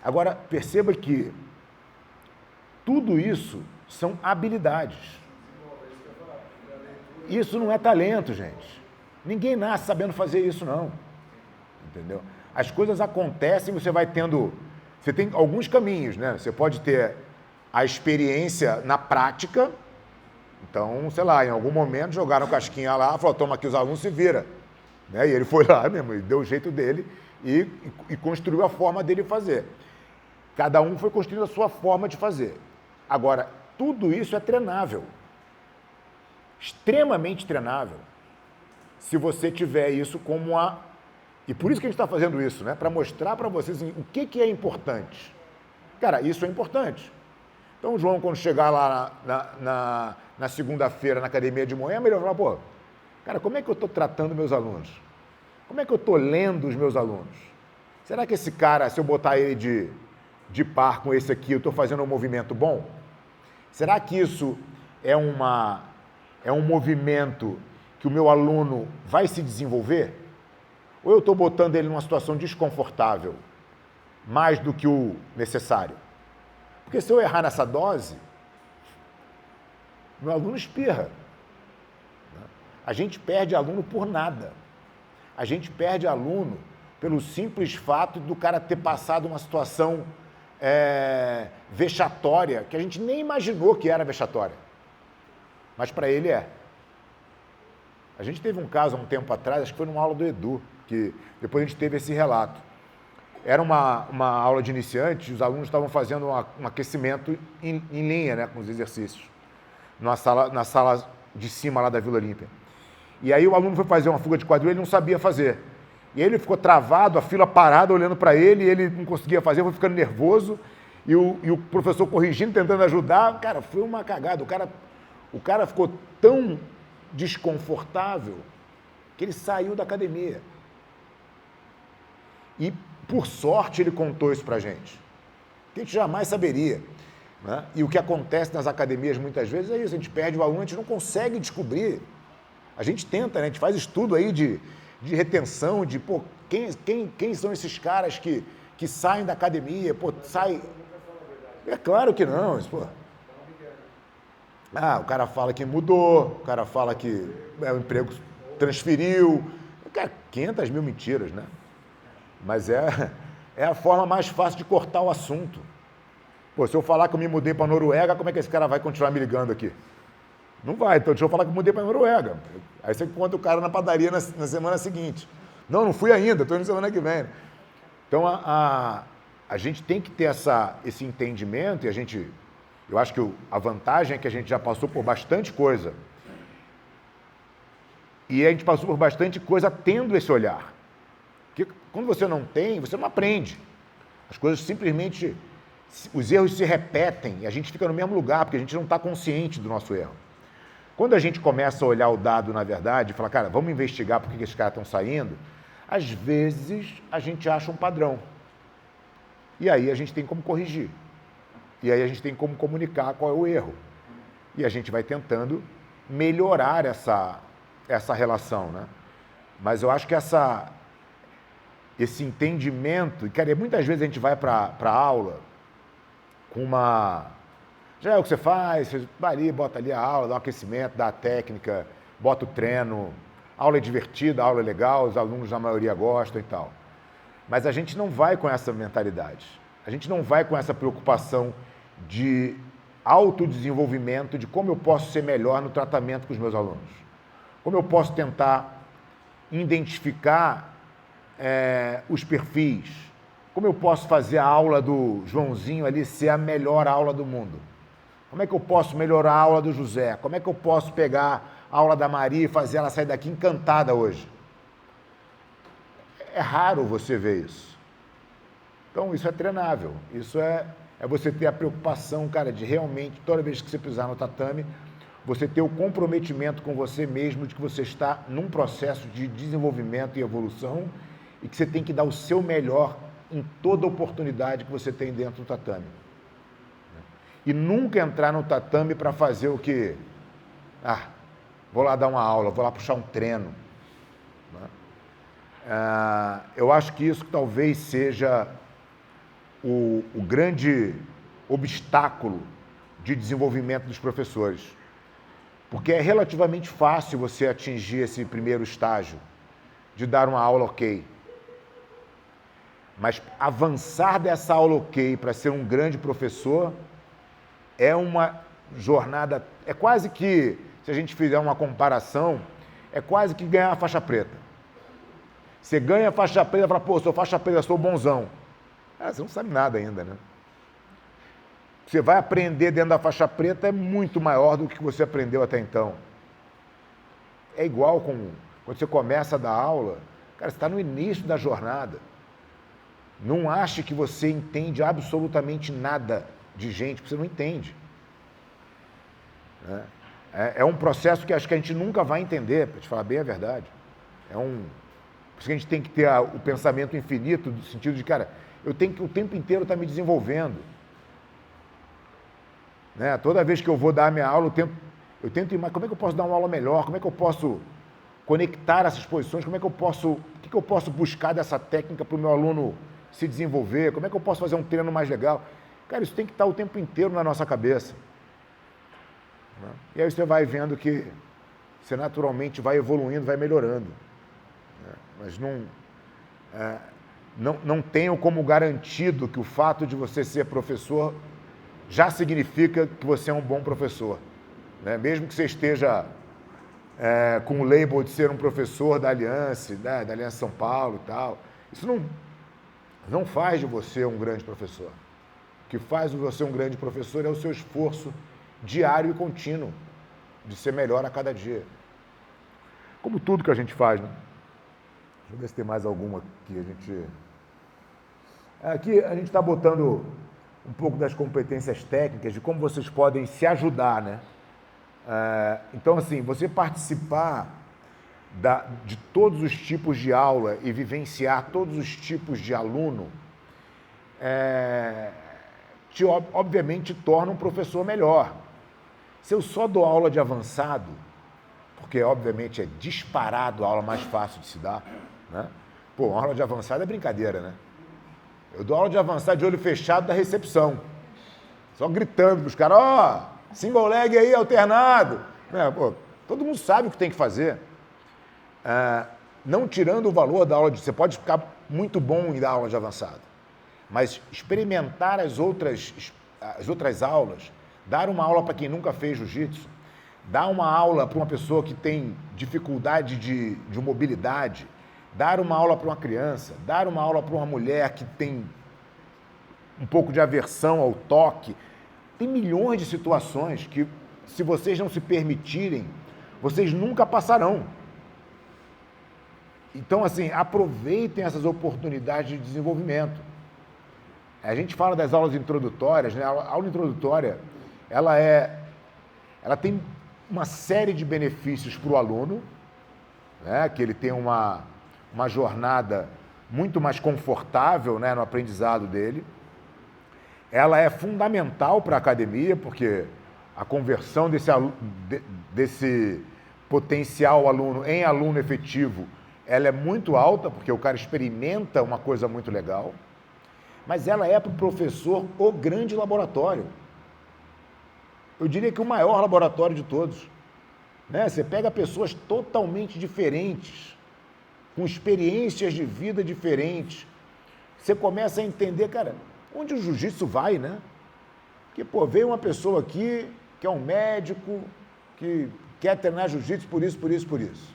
Agora, perceba que tudo isso são habilidades. Isso não é talento, gente. Ninguém nasce sabendo fazer isso, não. Entendeu? As coisas acontecem, você vai tendo... Você tem alguns caminhos, né? Você pode ter a experiência na prática. Então, sei lá, em algum momento jogaram casquinha lá, falou, toma aqui os alunos, se vira. Né? E ele foi lá mesmo, e deu o jeito dele e construiu a forma dele fazer. Cada um foi construindo a sua forma de fazer. Agora, tudo isso é treinável. Extremamente treinável. Se você tiver isso como a... E por isso que a gente está fazendo isso, né? Para mostrar para vocês o que é importante. Cara, isso é importante. Então o João, quando chegar lá na segunda-feira na academia de manhã, ele vai falar, pô, cara, como é que eu estou tratando meus alunos? Como é que eu estou lendo os meus alunos? Será que esse cara, se eu botar ele de par com esse aqui, eu estou fazendo um movimento bom? Será que isso é um movimento que o meu aluno vai se desenvolver? Ou eu estou botando ele numa situação desconfortável, mais do que o necessário? Porque se eu errar nessa dose, meu aluno espirra. A gente perde aluno por nada. A gente perde aluno pelo simples fato do cara ter passado uma situação vexatória, que a gente nem imaginou que era vexatória. Mas para ele é. A gente teve um caso há um tempo atrás, acho que foi numa aula do Edu, que depois a gente teve esse relato. Era uma aula de iniciante, os alunos estavam fazendo um aquecimento em linha, né, com os exercícios, na sala de cima lá da Vila Olímpia. E aí o aluno foi fazer uma fuga de quadril, ele não sabia fazer. E aí ele ficou travado, a fila parada, olhando para ele, e ele não conseguia fazer, foi ficando nervoso, e o professor corrigindo, tentando ajudar. Cara, foi uma cagada. O cara ficou tão desconfortável que ele saiu da academia. E, por sorte, ele contou isso pra gente. Que a gente jamais saberia. Né? E o que acontece nas academias muitas vezes é isso, a gente perde o aluno, a gente não consegue descobrir. A gente tenta, né? A gente faz estudo aí de retenção, de, pô, quem são esses caras que saem da academia, pô, sai... É claro que não, pô. Ah, o cara fala que mudou, o cara fala que o emprego transferiu, 500 mil mentiras, né? Mas é a forma mais fácil de cortar o assunto. Pô, se eu falar que eu me mudei para a Noruega, como é que esse cara vai continuar me ligando aqui? Não vai, então deixa eu falar que eu mudei para a Noruega. Aí você encontra o cara na padaria na semana seguinte. Não fui ainda, estou indo semana que vem. Então a gente tem que ter esse entendimento, e eu acho que a vantagem é que a gente já passou por bastante coisa. E a gente passou por bastante coisa tendo esse olhar. Porque quando você não tem, você não aprende. As coisas simplesmente, os erros se repetem e a gente fica no mesmo lugar, porque a gente não está consciente do nosso erro. Quando a gente começa a olhar o dado na verdade e falar, cara, vamos investigar por que esses caras estão saindo, às vezes a gente acha um padrão. E aí a gente tem como corrigir. E aí a gente tem como comunicar qual é o erro. E a gente vai tentando melhorar essa relação, né? Mas eu acho que esse entendimento, e cara, muitas vezes a gente vai para a aula com já é o que você faz, você vai ali, bota ali a aula, dá um aquecimento, dá a técnica, bota o treino, a aula é divertida, a aula é legal, os alunos na maioria gostam e tal. Mas a gente não vai com essa mentalidade, a gente não vai com essa preocupação de autodesenvolvimento, de como eu posso ser melhor no tratamento com os meus alunos, como eu posso tentar identificar os perfis, como eu posso fazer a aula do Joãozinho ali ser a melhor aula do mundo, como é que eu posso melhorar a aula do José, como é que eu posso pegar a aula da Maria e fazer ela sair daqui encantada hoje. É raro você ver isso. Então isso é treinável, isso é você ter a preocupação, cara, de realmente, toda vez que você pisar no tatame, você ter o comprometimento com você mesmo de que você está num processo de desenvolvimento e evolução e que você tem que dar o seu melhor em toda oportunidade que você tem dentro do tatame. E nunca entrar no tatame para fazer o que? Vou lá dar uma aula, vou lá puxar um treino. Eu acho que isso talvez seja o grande obstáculo de desenvolvimento dos professores. Porque é relativamente fácil você atingir esse primeiro estágio de dar uma aula ok. Mas avançar dessa aula ok para ser um grande professor é uma jornada, é quase que, se a gente fizer uma comparação, é quase que ganhar a faixa preta. Você ganha a faixa preta e fala, pô, sou faixa preta, sou bonzão. Você não sabe nada ainda, né? Você vai aprender dentro da faixa preta é muito maior do que você aprendeu até então. É igual com quando você começa a dar aula, cara, você está no início da jornada. Não ache que você entende absolutamente nada de gente, porque você não entende. É um processo que acho que a gente nunca vai entender, para te falar bem a verdade. Por isso que a gente tem que ter o pensamento infinito, no sentido de, cara, eu tenho que o tempo inteiro estar me desenvolvendo. Né? Toda vez que eu vou dar a minha aula, eu tento imaginar como é que eu posso dar uma aula melhor, como é que eu posso conectar essas posições, o que eu posso buscar dessa técnica para o meu aluno se desenvolver, como é que eu posso fazer um treino mais legal. Cara, isso tem que estar o tempo inteiro na nossa cabeça. Né? E aí você vai vendo que você naturalmente vai evoluindo, vai melhorando. Né? Mas não tenho como garantido que o fato de você ser professor já significa que você é um bom professor. Né? Mesmo que você esteja com o label de ser um professor da Aliança, né? Da Aliança São Paulo e tal, isso não faz de você um grande professor. O que faz de você um grande professor é o seu esforço diário e contínuo de ser melhor a cada dia. Como tudo que a gente faz, né? Deixa eu ver se tem mais alguma que Aqui a gente está botando um pouco das competências técnicas, de como vocês podem se ajudar, né? Então, assim, você participar de todos os tipos de aula e vivenciar todos os tipos de aluno, obviamente torna um professor melhor. Se eu só dou aula de avançado, porque obviamente é disparado a aula mais fácil de se dar, né? Pô, uma aula de avançado é brincadeira, né? Eu dou aula de avançado de olho fechado da recepção, só gritando para os caras, ó, single leg aí, alternado. Pô, todo mundo sabe o que tem que fazer. Não tirando o valor da aula de... Você pode ficar muito bom em dar aula de avançado, mas experimentar as outras aulas, dar uma aula para quem nunca fez jiu-jitsu, dar uma aula para uma pessoa que tem dificuldade de mobilidade, dar uma aula para uma criança, dar uma aula para uma mulher que tem um pouco de aversão ao toque. Tem milhões de situações que, se vocês não se permitirem, vocês nunca passarão. Então, assim, aproveitem essas oportunidades de desenvolvimento. A gente fala das aulas introdutórias, né? A aula introdutória, ela tem uma série de benefícios para o aluno, né? Que ele tem uma jornada muito mais confortável, né, no aprendizado dele. Ela é fundamental para a academia, porque a conversão desse potencial aluno em aluno efetivo, ela é muito alta, porque o cara experimenta uma coisa muito legal, mas ela é para o professor o grande laboratório. Eu diria que o maior laboratório de todos. Né? Você pega pessoas totalmente diferentes, com experiências de vida diferentes. Você começa a entender, cara, onde o jiu-jitsu vai, né? Porque, pô, veio uma pessoa aqui que é um médico, que quer treinar jiu-jitsu por isso, por isso, por isso.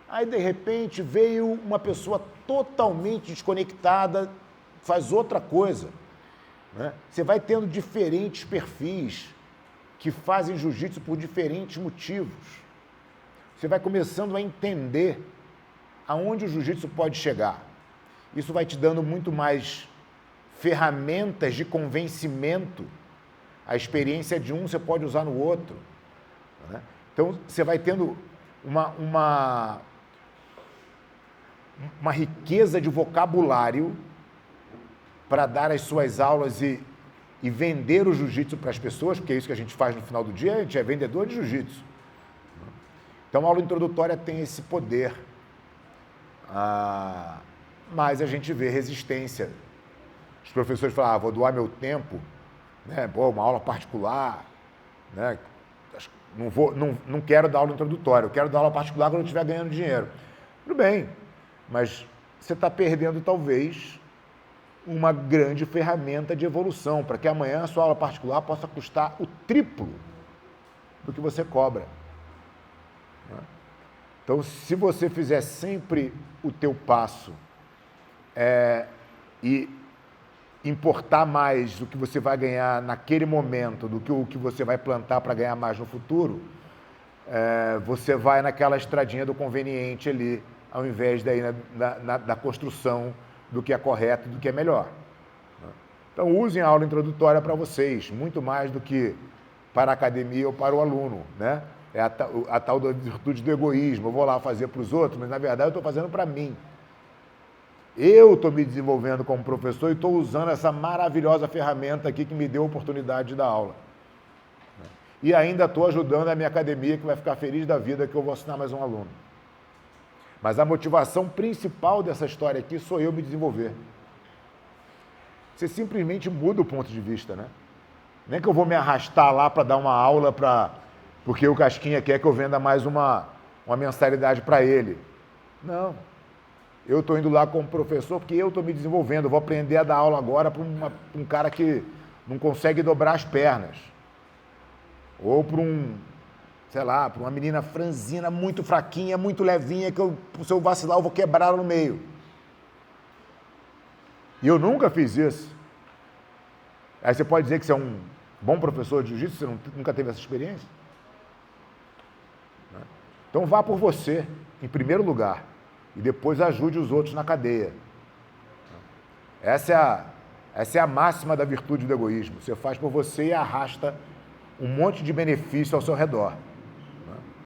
Aí, de repente, veio uma pessoa totalmente desconectada, faz outra coisa. Né? Você vai tendo diferentes perfis que fazem jiu-jitsu por diferentes motivos. Você vai começando a entender aonde o jiu-jitsu pode chegar. Isso vai te dando muito mais ferramentas de convencimento. A experiência de um você pode usar no outro. Né? Então, você vai tendo uma riqueza de vocabulário para dar as suas aulas e vender o jiu-jitsu para as pessoas, porque é isso que a gente faz no final do dia, a gente é vendedor de jiu-jitsu. Então, a aula introdutória tem esse poder. Mas a gente vê resistência Os professores falam, vou doar meu tempo, né? Pô, uma aula particular, né? Não quero dar aula introdutória, eu quero dar aula particular quando eu estiver ganhando dinheiro. Tudo bem, mas você está perdendo talvez uma grande ferramenta de evolução, para que amanhã a sua aula particular possa custar o triplo do que você cobra. Então, se você fizer sempre o teu passo e importar mais do que você vai ganhar naquele momento do que o que você vai plantar para ganhar mais no futuro, você vai naquela estradinha do conveniente ali, ao invés daí da construção do que é correto e do que é melhor. Então, usem a aula introdutória para vocês, muito mais do que para a academia ou para o aluno, né? É a tal da virtude do egoísmo. Eu vou lá fazer para os outros, mas na verdade eu estou fazendo para mim. Eu estou me desenvolvendo como professor e estou usando essa maravilhosa ferramenta aqui que me deu a oportunidade de dar aula. E ainda estou ajudando a minha academia, que vai ficar feliz da vida que eu vou assinar mais um aluno. Mas a motivação principal dessa história aqui sou eu me desenvolver. Você simplesmente muda o ponto de vista, né? Nem que eu vou me arrastar lá para dar uma aula porque o Casquinha quer que eu venda mais uma mensalidade para ele. Não. Eu estou indo lá como professor porque eu estou me desenvolvendo. Eu vou aprender a dar aula agora para um cara que não consegue dobrar as pernas. Ou para para uma menina franzina, muito fraquinha, muito levinha, que se eu vacilar eu vou quebrar ela no meio. E eu nunca fiz isso. Aí você pode dizer que você é um bom professor de jiu-jitsu, você nunca teve essa experiência? Então vá por você, em primeiro lugar, e depois ajude os outros na cadeia. Essa é a máxima da virtude do egoísmo. Você faz por você e arrasta um monte de benefício ao seu redor.